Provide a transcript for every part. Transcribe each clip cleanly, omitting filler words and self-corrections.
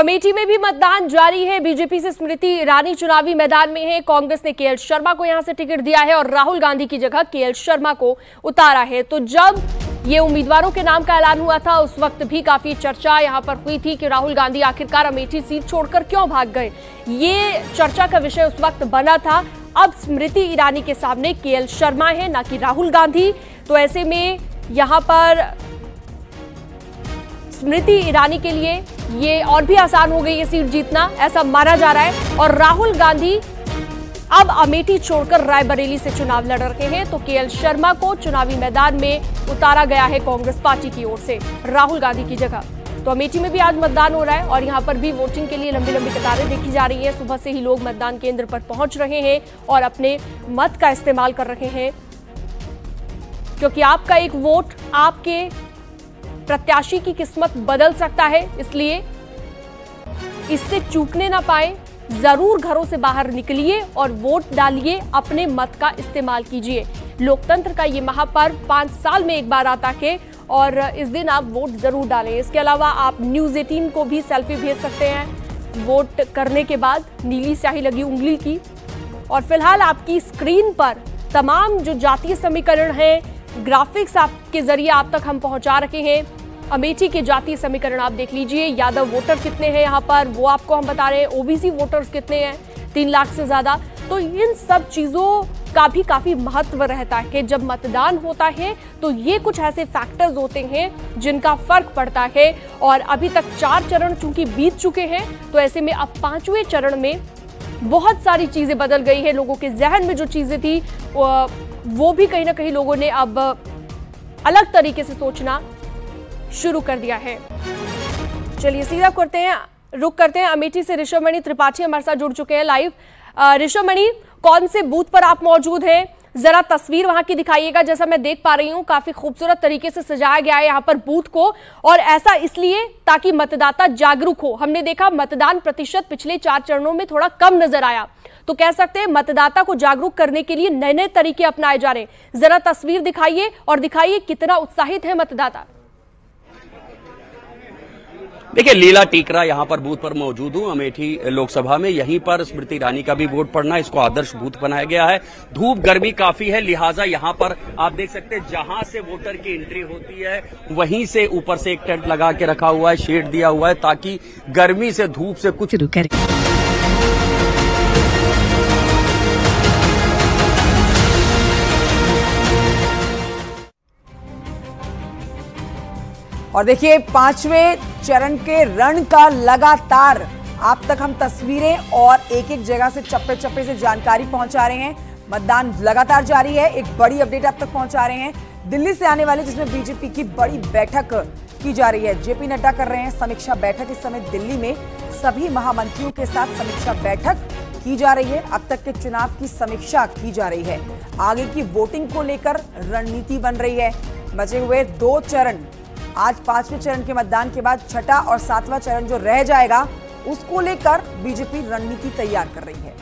अमेठी में भी मतदान जारी है। बीजेपी से स्मृति ईरानी चुनावी मैदान में है। कांग्रेस ने केएल शर्मा को यहां से टिकट दिया है और राहुल गांधी की जगह केएल शर्मा को उतारा है। तो जब ये उम्मीदवारों के नाम का ऐलान हुआ था उस वक्त भी काफी चर्चा यहां पर हुई थी कि राहुल गांधी आखिरकार अमेठी सीट छोड़कर क्यों भाग गए। ये चर्चा का विषय उस वक्त बना था। अब स्मृति ईरानी के सामने केएल शर्मा है, ना कि राहुल गांधी। तो ऐसे में यहां पर स्मृति ईरानी के लिए ये और भी आसान हो गई ये सीट जीतना, ऐसा माना जा रहा है। और राहुल गांधी अब अमेठी छोड़कर रायबरेली से चुनाव लड़ रहे हैं। तो केएल शर्मा को चुनावी मैदान में उतारा गया है कांग्रेस पार्टी की ओर से राहुल गांधी की जगह। तो अमेठी में भी आज मतदान हो रहा है और यहां पर भी वोटिंग के लिए लंबी लंबी कतारें देखी जा रही है। सुबह से ही लोग मतदान केंद्र पर पहुंच रहे हैं और अपने मत का इस्तेमाल कर रहे हैं, क्योंकि आपका एक वोट आपके प्रत्याशी की किस्मत बदल सकता है। इसलिए इससे चूकने ना पाए, जरूर घरों से बाहर निकलिए और वोट डालिए, अपने मत का इस्तेमाल कीजिए। लोकतंत्र का ये महापर्व 5 साल में एक बार आता है और इस दिन आप वोट जरूर डालें। इसके अलावा आप न्यूज़ 18 को भी सेल्फी भेज सकते हैं वोट करने के बाद नीली स्याही लगी उंगली की। और फिलहाल आपकी स्क्रीन पर तमाम जो जातीय समीकरण हैं, ग्राफिक्स आपके जरिए आप तक हम पहुंचा रखे हैं। अमेठी के जातीय समीकरण आप देख लीजिए। यादव वोटर कितने हैं यहाँ पर वो आपको हम बता रहे हैं। ओबीसी वोटर्स कितने हैं, 3 लाख से ज्यादा। तो इन सब चीजों का भी काफी महत्व रहता है कि जब मतदान होता है तो ये कुछ ऐसे फैक्टर्स होते हैं जिनका फर्क पड़ता है। और अभी तक 4 चरण चूंकि बीत चुके हैं, तो ऐसे में अब 5वें चरण में बहुत सारी चीजें बदल गई है। लोगों के जहन में जो चीजें थी वो भी कहीं ना कहीं लोगों ने अब अलग तरीके से सोचना शुरू कर दिया है। चलिए सीधा रुक करते हैं अमेठी से। ऋषभमणि त्रिपाठी हमारे साथ जुड़ चुके हैं लाइव। ऋषभमणि, कौन से बूथ पर आप मौजूद हैं? जरा तस्वीर वहां की दिखाइएगा। जैसा मैं देख पा रही हूं काफी खूबसूरत तरीके से सजाया गया है यहाँ पर बूथ को, और ऐसा इसलिए ताकि मतदाता जागरूक हो। हमने देखा मतदान प्रतिशत पिछले 4 चरणों में थोड़ा कम नजर आया, तो कह सकते हैं मतदाता को जागरूक करने के लिए नए नए तरीके अपनाए जा रहे हैं। जरा तस्वीर दिखाइए और दिखाइए कितना उत्साहित है मतदाता। देखिए, लीला टीकरा यहाँ पर बूथ पर मौजूद हूँ अमेठी लोकसभा में। यहीं पर स्मृति ईरानी का भी वोट पड़ना, इसको आदर्श बूथ बनाया गया है। धूप गर्मी काफी है, लिहाजा यहाँ पर आप देख सकते हैं जहां से वोटर की एंट्री होती है वहीं से ऊपर से एक टेंट लगा के रखा हुआ है, शेड दिया हुआ है ताकि गर्मी से धूप से कुछ और देखिए 5वें चरण के रण का लगातार आप तक हम तस्वीरें और एक एक जगह से चप्पे चप्पे से जानकारी पहुंचा रहे हैं। मतदान लगातार जारी है। एक बड़ी अपडेट आप तक पहुंचा रहे हैं दिल्ली से आने वाले, जिसमें बीजेपी की बड़ी बैठक की जा रही है। जेपी नड्डा कर रहे हैं समीक्षा बैठक। इस समय दिल्ली में सभी महामंत्रियों के साथ समीक्षा बैठक की जा रही है। अब तक के चुनाव की समीक्षा की जा रही है। आगे की वोटिंग को लेकर रणनीति बन रही है। बचे हुए 2 चरण, आज 5वें चरण के मतदान के बाद 6ठा और 7वां चरण जो रह जाएगा उसको लेकर बीजेपी रणनीति तैयार कर रही है।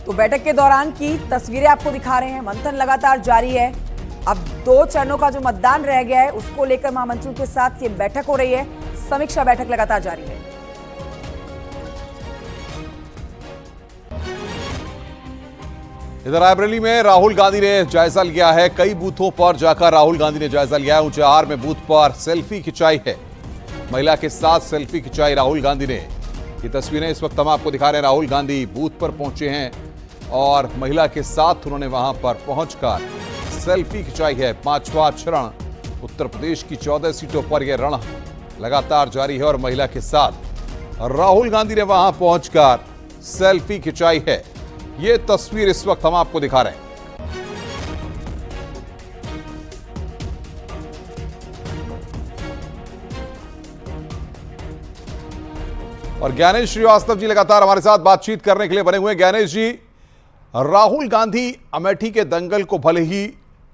तो बैठक के दौरान की तस्वीरें आपको दिखा रहे हैं। मंथन लगातार जारी है। अब 2 चरणों का जो मतदान रह गया है उसको लेकर महामंत्रियों के साथ ये बैठक हो रही है। समीक्षा बैठक लगातार जारी है। इधर रायबरेली में राहुल गांधी ने जायजा लिया है। कई बूथों पर जाकर राहुल गांधी ने जायजा लिया है। ऊंचाहार में बूथ पर सेल्फी खिंचाई है, महिला के साथ सेल्फी खिंचाई राहुल गांधी ने। ये तस्वीरें इस वक्त हम आपको दिखा रहे हैं। राहुल गांधी बूथ पर पहुंचे हैं और महिला के साथ उन्होंने वहां पर पहुंचकर सेल्फी खिंचाई है। 5वां चरण उत्तर प्रदेश की 14 सीटों पर यह रण लगातार जारी है और महिला के साथ राहुल गांधी ने वहां पहुंचकर सेल्फी खिंचाई है। ये तस्वीर इस वक्त हम आपको दिखा रहे हैं। और ज्ञानेश श्रीवास्तव जी लगातार हमारे साथ बातचीत करने के लिए बने हुए हैं। ज्ञानेश जी, राहुल गांधी अमेठी के दंगल को भले ही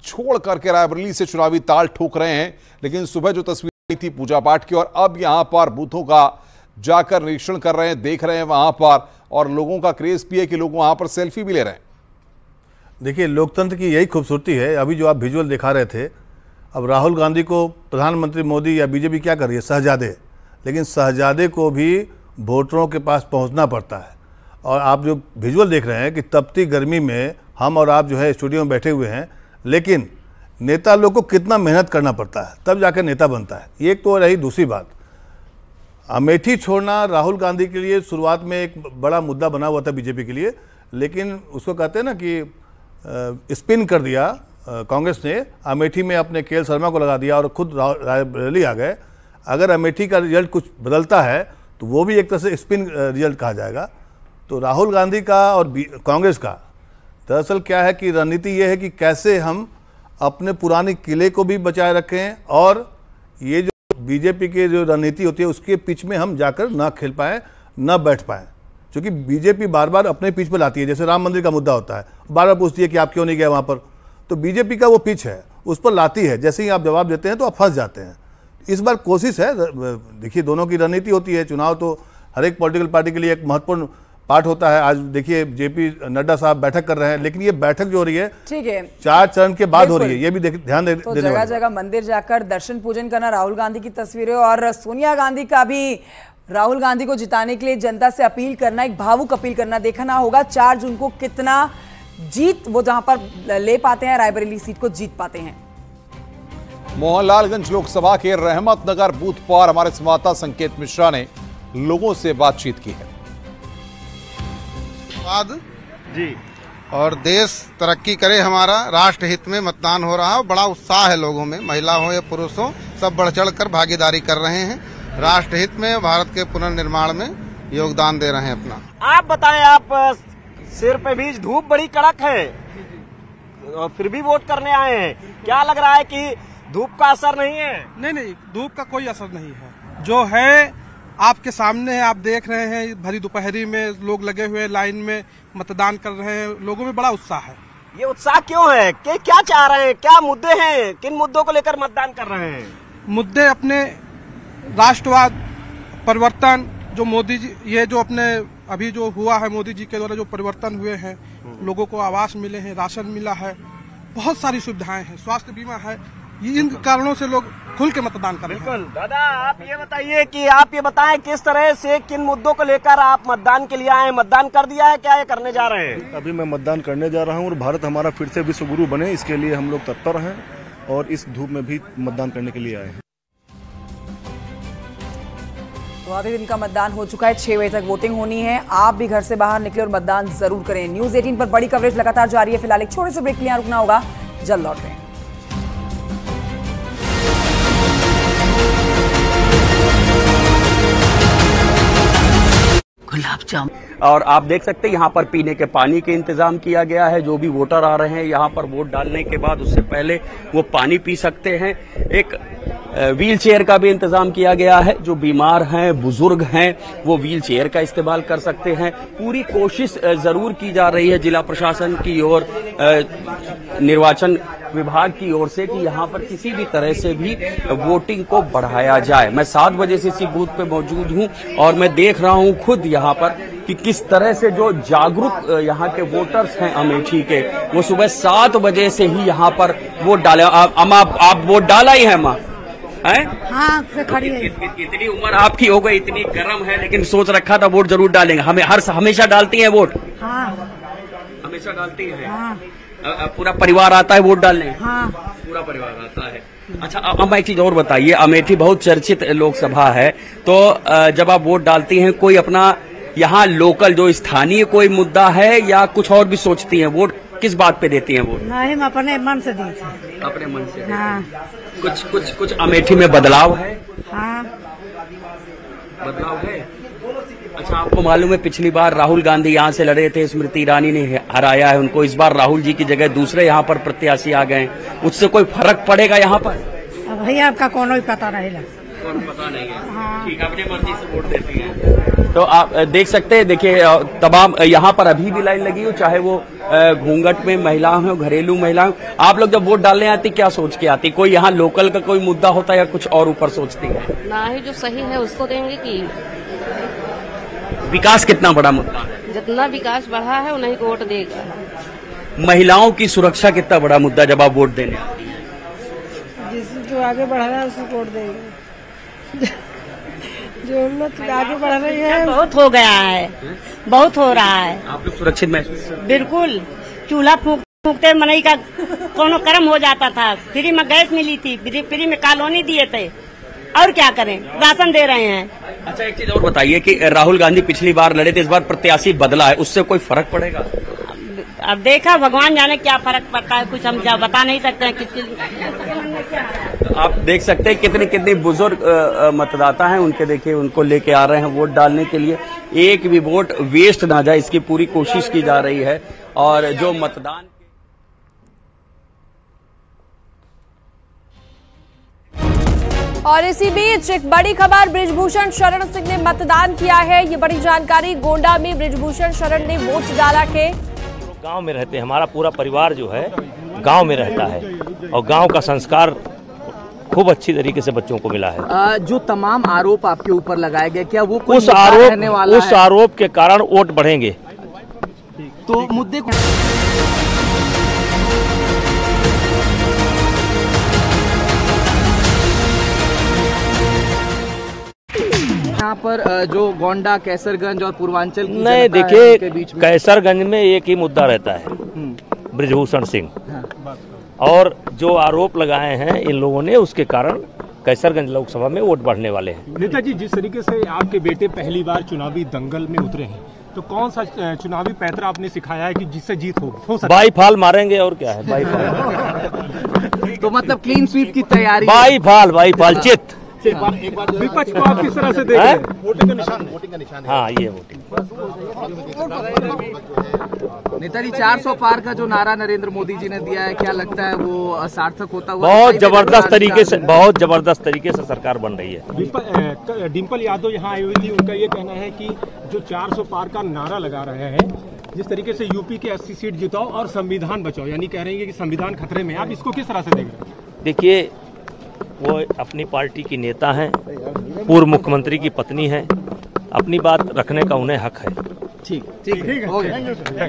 छोड़ करके रायबरेली से चुनावी ताल ठोक रहे हैं, लेकिन सुबह जो तस्वीर आई थी पूजा पाठ की और अब यहां पर बूथों का जाकर निरीक्षण कर रहे हैं, देख रहे हैं वहां पर, और लोगों का क्रेज भी है कि लोग वहां पर सेल्फी भी ले रहे हैं। देखिए, लोकतंत्र की यही खूबसूरती है। अभी जो आप विजुअल दिखा रहे थे, अब राहुल गांधी को प्रधानमंत्री मोदी या बीजेपी क्या कर रही है, शहजादे, लेकिन शहजादे को भी वोटरों के पास पहुंचना पड़ता है। और आप जो विजुअल देख रहे हैं कि तपती गर्मी में हम और आप जो है स्टूडियो में बैठे हुए हैं, लेकिन नेता लोग को कितना मेहनत करना पड़ता है तब जाकर नेता बनता है। एक तो रही, दूसरी बात, अमेठी छोड़ना राहुल गांधी के लिए शुरुआत में एक बड़ा मुद्दा बना हुआ था बीजेपी के लिए, लेकिन उसको कहते हैं ना कि स्पिन कर दिया कांग्रेस ने, अमेठी में अपने केएल शर्मा को लगा दिया और खुद रायबरेली आ गए। अगर अमेठी का रिजल्ट कुछ बदलता है तो वो भी एक तरह से स्पिन रिजल्ट कहा जाएगा। तो राहुल गांधी का और कांग्रेस का दरअसल क्या है कि रणनीति ये है कि कैसे हम अपने पुराने किले को भी बचाए रखें और ये जो बीजेपी की जो रणनीति होती है उसके पिच में हम जाकर ना खेल पाएँ, ना बैठ पाएँ। क्योंकि बीजेपी बार बार अपने पिच पर लाती है, जैसे राम मंदिर का मुद्दा होता है, बार बार पूछती है कि आप क्यों नहीं गए वहाँ पर, तो बीजेपी का वो पिच है, उस पर लाती है, जैसे ही आप जवाब देते हैं तो आप फंस जाते हैं। इस बार कोशिश है, देखिए दोनों की रणनीति होती है, चुनाव तो हर एक पॉलिटिकल पार्टी के लिए एक महत्वपूर्ण पार्ट होता है। आज देखिए जेपी नड्डा साहब बैठक कर रहे हैं, लेकिन ये बैठक जो हो रही है, ठीक है, 4 चरण के बाद हो रही है, ये भी ध्यान देने वाली। जगह जगह मंदिर जाकर दर्शन पूजन करना, राहुल गांधी की तस्वीरें और सोनिया गांधी का भी राहुल गांधी को जिताने के लिए जनता से अपील करना, एक भावुक अपील करना, देखना होगा 4 जून को कितना जीत वो जहां पर ले पाते हैं, रायबरेली सीट को जीत पाते हैं। मोहनलालगंज लोकसभा के रहमतनगर बूथ पर हमारे संवाददाता संकेत मिश्रा ने लोगों से बातचीत की है। जी, और देश तरक्की करे, हमारा राष्ट्र हित में मतदान हो रहा है। बड़ा उत्साह है लोगों में, महिला हो या पुरुष हो, सब बढ़ चढ़ कर भागीदारी कर रहे हैं, राष्ट्र हित में, भारत के पुनर्निर्माण में योगदान दे रहे हैं अपना। आप बताएं, आप सिर पे भी धूप बड़ी कड़क है और फिर भी वोट करने आए हैं, क्या लग रहा है कि धूप का असर नहीं है? नहीं, धूप का कोई असर नहीं है, जो है आपके सामने है, आप देख रहे हैं। भरी दोपहरी में लोग लगे हुए लाइन में मतदान कर रहे हैं, लोगों में बड़ा उत्साह है। ये उत्साह क्यों है? क्या चाह रहे हैं, क्या मुद्दे हैं, किन मुद्दों को लेकर मतदान कर रहे हैं? मुद्दे अपने राष्ट्रवाद, परिवर्तन, जो मोदी जी, ये जो अपने अभी जो हुआ है मोदी जी के द्वारा जो परिवर्तन हुए हैं, लोगों को आवास मिले हैं, राशन मिला है, बहुत सारी सुविधाएं हैं, स्वास्थ्य बीमा है, इन कारणों से लोग खुल के मतदान कर रहे हैं। बिल्कुल दादा, आप ये बताइए कि आप ये बताएं किस तरह से, किन मुद्दों को लेकर आप मतदान के लिए आए? मतदान कर दिया है, क्या ये करने जा रहे हैं? अभी मैं मतदान करने जा रहा हूं और भारत हमारा फिर से विश्व गुरु बने, इसके लिए हम लोग तत्पर हैं और इस धूप में भी मतदान करने के लिए आए हैं। तो आधे दिन का मतदान हो चुका है, 6 बजे तक वोटिंग होनी है। आप भी घर से बाहर निकले और मतदान जरूर करें। न्यूज़ 18 पर बड़ी कवरेज लगातार जारी है। फिलहाल एक छोटे से ब्रेक के लिए रुकना होगा, जल्द लौट रहे हैं। और आप देख सकते हैं यहाँ पर पीने के पानी के इंतजाम किया गया है। जो भी वोटर आ रहे हैं यहाँ पर वोट डालने के बाद, उससे पहले वो पानी पी सकते हैं। एक व्हील चेयर का भी इंतजाम किया गया है, जो बीमार हैं, बुजुर्ग हैं, वो व्हील चेयर का इस्तेमाल कर सकते हैं। पूरी कोशिश जरूर की जा रही है जिला प्रशासन की ओर, निर्वाचन विभाग की ओर से, कि यहाँ पर किसी भी तरह से भी वोटिंग को बढ़ाया जाए। मैं 7 बजे से इसी बूथ पे मौजूद हूँ और मैं देख रहा हूँ खुद यहाँ पर कि किस तरह से जो जागरूक यहाँ के वोटर्स हैं अमेठी के, वो सुबह 7 बजे से ही यहाँ पर वोट डाले। आप वोट डाला ही है माँ? हाँ, खड़ी है। इतनी उम्र आपकी हो गई, इतनी गर्म है, लेकिन सोच रखा था वोट जरूर डालेंगे। हमेशा डालती हैं वोट? हाँ, हमेशा डालती हैं। हाँ। पूरा परिवार आता है वोट डालने? हाँ, पूरा परिवार आता है। अच्छा, अब एक चीज और बताइए, अमेठी बहुत चर्चित लोकसभा है, तो जब आप वोट डालती हैं, कोई अपना यहाँ लोकल जो स्थानीय कोई मुद्दा है या कुछ और भी सोचती हैं? वोट किस बात पे देती हैं वोट? नहीं, मैं अपने मन से दी थी। अपने मन से? हाँ। कुछ अमेठी में बदलाव है? हाँ, बदलाव है। अच्छा, आपको मालूम है पिछली बार राहुल गांधी यहाँ से लड़े थे, स्मृति ईरानी ने हराया है उनको। इस बार राहुल जी की जगह दूसरे यहाँ पर प्रत्याशी आ गए, उससे कोई फर्क पड़ेगा यहाँ पर? भैया आपका कोनो ही पता नहीं लगा। पता नहीं है। हाँ। ठीक, अपनी मर्जी से वोट देती हैं। तो आप देख सकते हैं, देखिए तमाम यहाँ पर अभी भी लाइन लगी हो, चाहे वो घूंघट में महिला हो, घरेलू महिला हो। आप लोग जब वोट डालने आती क्या सोच के आती? कोई यहाँ लोकल का कोई मुद्दा होता है या कुछ और ऊपर सोचती है? ना ही जो सही है उसको देंगे कि विकास कितना बड़ा मुद्दा है? जितना विकास बढ़ा है उन्हीं को वोट देगा। महिलाओं की सुरक्षा कितना बड़ा मुद्दा जब आप वोट देने आती है? आगे बढ़ रहा है उसको वोट देंगे। जो उन्नत आगे बढ़ रही है बहुत हो गया है, बहुत हो रहा है। आप लोग सुरक्षित महसूस? बिल्कुल, चूल्हा फूकते मनई का कोनो कर्म हो जाता था। फ्री में गैस मिली थी, फ्री में कॉलोनी दिए थे, और क्या करें, राशन दे रहे हैं। अच्छा, एक चीज और बताइए कि राहुल गांधी पिछली बार लड़े थे, इस बार प्रत्याशी बदला है, उससे कोई फर्क पड़ेगा? अब देखा, भगवान जाने क्या फर्क पड़ता है, कुछ हम बता नहीं सकते हैं किसकी। आप देख सकते हैं कितने कितने बुजुर्ग मतदाता हैं, उनके देखिए उनको लेके आ रहे हैं वोट डालने के लिए। एक भी वोट वेस्ट ना जाए, इसकी पूरी कोशिश की जा रही है। और जो मतदान और इसी बीच एक बड़ी खबर, बृजभूषण शरण सिंह ने मतदान किया है। ये बड़ी जानकारी, गोंडा में बृजभूषण शरण ने वोट डाला है। गांव में रहते हैं, हमारा पूरा परिवार जो है गांव में रहता है और गांव का संस्कार खूब अच्छी तरीके से बच्चों को मिला है। जो तमाम आरोप आपके ऊपर लगाए गए, क्या वो उस आरोप के कारण वोट बढ़ेंगे? तो मुद्दे को यहाँ पर जो गोंडा, कैसरगंज और पूर्वांचल की नहीं, देखिए कैसरगंज में एक ही मुद्दा रहता है, बृजभूषण सिंह। और जो आरोप लगाए हैं इन लोगों ने, उसके कारण कैसरगंज लोकसभा में वोट बढ़ने वाले हैं। नेताजी, जिस तरीके से आपके बेटे पहली बार चुनावी दंगल में उतरे हैं, तो कौन सा चुनावी पैतरा आपने सिखाया है कि जिससे जीत हो सकती है? बाई फाल मारेंगे, और क्या है बाई फाल। तो मतलब क्लीन स्वीप की तैयारी? बाई फाल चित। एक बार विपक्ष को आप किस तरह से देख रहे हैं? वोटिंग का निशान। हाँ, ये वोटिंग। नेताजी, 400 पार का जो नारा नरेंद्र मोदी जी ने दिया है, क्या लगता है वो सार्थक होता हुआ? बहुत जबरदस्त तरीके से सरकार बन रही है। डिम्पल यादव यहाँ आई हुई थी, उनका ये कहना है कि जो 400 पार का नारा लगा रहे हैं, जिस तरीके से यूपी के 80 सीट जिताओ और संविधान बचाओ, यानी कह रहे हैं कि संविधान खतरे में। आप इसको किस तरह से देख रहे हैं? देखिए, वो अपनी पार्टी की नेता हैं, पूर्व मुख्यमंत्री की पत्नी हैं, अपनी बात रखने का उन्हें हक है। ठीक है।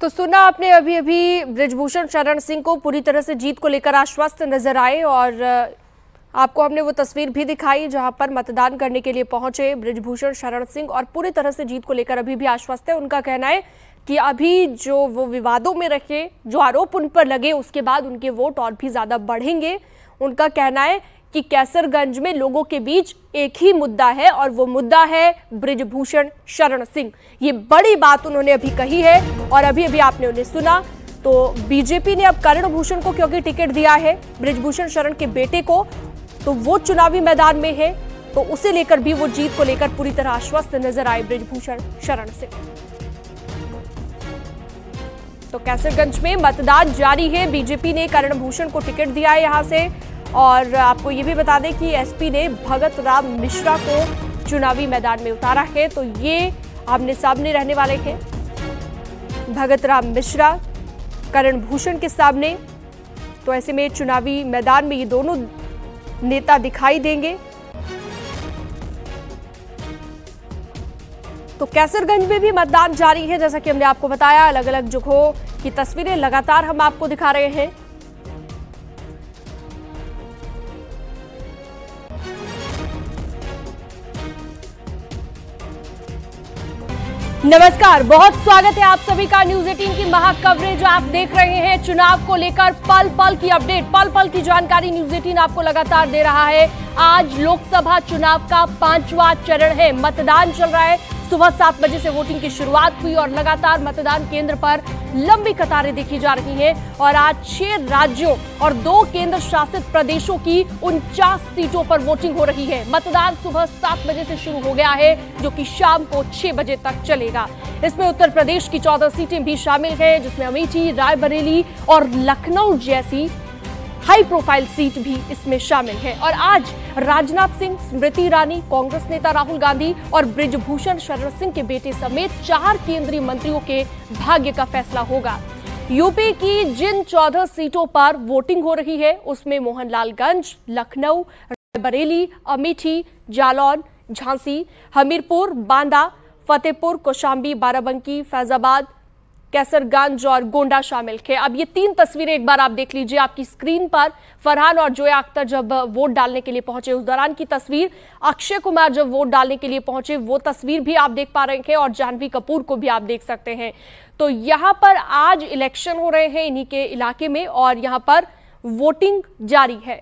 तो सुना आपने अभी अभी बृजभूषण शरण सिंह को पूरी तरह से जीत को लेकर आश्वस्त नजर आए, और आपको हमने वो तस्वीर भी दिखाई जहां पर मतदान करने के लिए पहुंचे बृजभूषण शरण सिंह, और पूरी तरह से जीत को लेकर अभी भी आश्वस्त है। उनका कहना है कि अभी जो वो विवादों में रखे, जो आरोप उन पर लगे, उसके बाद उनके वोट और भी ज्यादा बढ़ेंगे। उनका कहना है कि कैसरगंज में लोगों के बीच एक ही मुद्दा है, और वो मुद्दा है बृजभूषण शरण सिंह। ये बड़ी बात उन्होंने अभी कही है, और अभी अभी आपने उन्हें सुना। तो बीजेपी ने अब करण भूषण को क्योंकि टिकट दिया है, बृजभूषण शरण के बेटे को, तो वो चुनावी मैदान में है, तो उसे लेकर भी वो जीत को लेकर पूरी तरह आश्वस्त नजर आए बृजभूषण शरण सिंह। तो कैसरगंज में मतदान जारी है। बीजेपी ने करण भूषण को टिकट दिया है यहां से, और आपको ये भी बता दें कि एसपी ने भगत राम मिश्रा को चुनावी मैदान में उतारा है। तो ये आमने सामने रहने वाले हैं, भगत राम मिश्रा करण भूषण के सामने। तो ऐसे में चुनावी मैदान में ये दोनों नेता दिखाई देंगे। तो कैसरगंज में भी मतदान जारी है, जैसा कि हमने आपको बताया। अलग अलग जगहों की तस्वीरें लगातार हम आपको दिखा रहे हैं। नमस्कार, बहुत स्वागत है आप सभी का न्यूज 18 की महा कवरेज। आप देख रहे हैं चुनाव को लेकर पल पल की अपडेट, पल पल की जानकारी न्यूज 18 आपको लगातार दे रहा है। आज लोकसभा चुनाव का 5वां चरण है, मतदान चल रहा है। सुबह 7 बजे से वोटिंग की शुरुआत हुई और लगातार मतदान केंद्र पर लंबी कतारें देखी जा रही हैं। और आज 6 राज्यों और 2 केंद्र शासित प्रदेशों की 49 सीटों पर वोटिंग हो रही है। मतदान सुबह 7 बजे से शुरू हो गया है, जो कि शाम को 6 बजे तक चलेगा। इसमें उत्तर प्रदेश की 14 सीटें भी शामिल हैं, जिसमें अमेठी, रायबरेली और लखनऊ जैसी हाई प्रोफाइल सीट भी इसमें शामिल है। और आज राजनाथ सिंह, स्मृति ईरानी, कांग्रेस नेता राहुल गांधी और बृजभूषण शरण सिंह के बेटे समेत 4 केंद्रीय मंत्रियों के भाग्य का फैसला होगा। यूपी की जिन 14 सीटों पर वोटिंग हो रही है, उसमें मोहनलालगंज, लखनऊ, रायबरेली, अमेठी, जालौन, झांसी, हमीरपुर, बांदा, फतेहपुर, कौशाम्बी, बाराबंकी, फैजाबाद, कैसरगंज और गोंडा शामिल थे। अब ये 3 तस्वीरें एक बार आप देख लीजिए आपकी स्क्रीन पर। फरहान और जोया अख्तर जब वोट डालने के लिए पहुंचे उस दौरान की तस्वीर, अक्षय कुमार जब वोट डालने के लिए पहुंचे वो तस्वीर भी आप देख पा रहे हैं और जाह्नवी कपूर को भी आप देख सकते हैं। तो यहां पर आज इलेक्शन हो रहे हैं इन्हीं के इलाके में और यहां पर वोटिंग जारी है।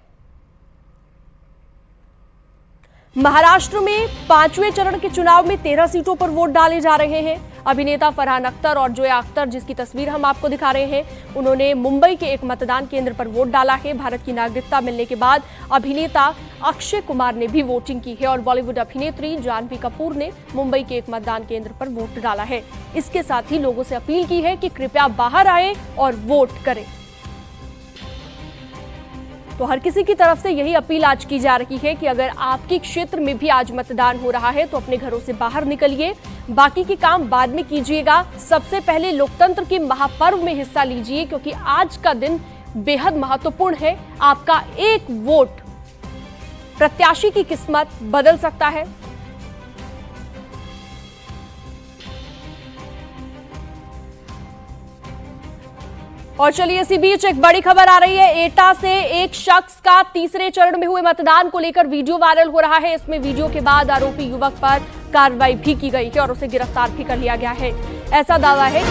महाराष्ट्र में 5वें चरण के चुनाव में 13 सीटों पर वोट डाले जा रहे हैं। अभिनेता फरहान अख्तर और जोया अख्तर, जिसकी तस्वीर हम आपको दिखा रहे हैं, उन्होंने मुंबई के एक मतदान केंद्र पर वोट डाला है। भारत की नागरिकता मिलने के बाद अभिनेता अक्षय कुमार ने भी वोटिंग की है और बॉलीवुड अभिनेत्री जाह्नवी कपूर ने मुंबई के एक मतदान केंद्र पर वोट डाला है। इसके साथ ही लोगों से अपील की है कि कृपया बाहर आए और वोट करें। तो हर किसी की तरफ से यही अपील आज की जा रही है कि अगर आपके क्षेत्र में भी आज मतदान हो रहा है तो अपने घरों से बाहर निकलिए, बाकी के काम बाद में कीजिएगा। सबसे पहले लोकतंत्र के महापर्व में हिस्सा लीजिए क्योंकि आज का दिन बेहद महत्वपूर्ण है। आपका एक वोट प्रत्याशी की किस्मत बदल सकता है। और चलिए इसी बीच एक बड़ी खबर आ रही है। एटा से एक शख्स का तीसरे चरण में हुए मतदान को लेकर वीडियो वायरल हो रहा है। इसमें वीडियो के बाद आरोपी युवक पर कार्रवाई भी की गई है और उसे गिरफ्तार भी कर लिया गया है, ऐसा दावा है।